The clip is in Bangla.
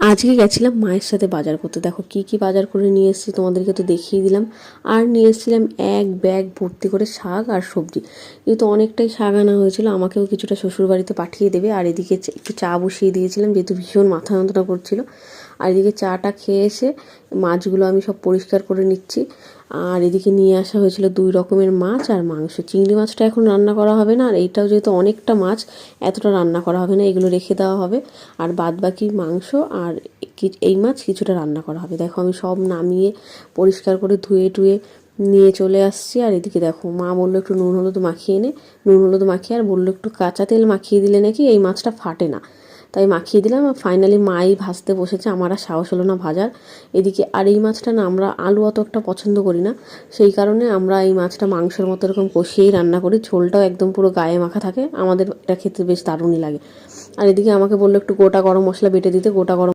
আজকে গেছিলাম মায়ের সাথে বাজার করতে। দেখো কি কি বাজার করে নিয়ে এসেছি, তোমাদেরকে তো দেখিয়ে দিলাম। আর নিয়ে এসেছিলাম এক ব্যাগ ভর্তি করে শাক আর সবজি। যেহেতু অনেকটাই শাক আনা হয়েছিল, আমাকেও কিছুটা শ্বশুরবাড়িতে পাঠিয়ে দেবে। আর এদিকে একটু চা বসিয়ে দিয়েছিলাম, যেহেতু ভীষণ মাথা যন্ত্রণা করছিল। আর এদিকে চাটা খেয়ে এসে মাছগুলো আমি সব পরিষ্কার করে নিচ্ছি। আর এদিকে নিয়ে আসা হয়েছিল 2 রকমের মাছ আর মাংস। চিংড়ি মাছটা এখন রান্না করা হবে না, আর এইটাও যেহেতু অনেকটা মাছ, এতটা রান্না করা হবে না, এগুলো রেখে দেওয়া হবে। আর বাদ বাকি মাংস আর এই মাছ কিছুটা রান্না করা হবে। দেখো আমি সব নামিয়ে পরিষ্কার করে ধুয়ে টুয়ে নিয়ে চলে আসছি। আর এদিকে দেখো মা বললো একটু নুন হলুদ মাখিয়ে নে, নুন হলুদ মাখিয়ে, আর বললো একটু কাঁচা তেল মাখিয়ে দিলে নাকি এই মাছটা ফাটে না। তাই মাখিয়ে দিলাম। ফাইনালি মাই ভাজতে বসেছে, আমার আর সাহস হলো না ভাজার। এদিকে আর এই মাছটা না আমরা আলু অত একটা পছন্দ করি না, সেই কারণে আমরা এই মাছটা মাংসের মতো এরকম কষিয়েই রান্না করি। ঝোলটাও একদম পুরো গায়ে মাখা থাকে, আমাদের এটা খেতে বেশ দারুণই লাগে। আর এদিকে আমাকে বললো একটু গোটা গরম মশলা বেটে দিতে। গোটা গরম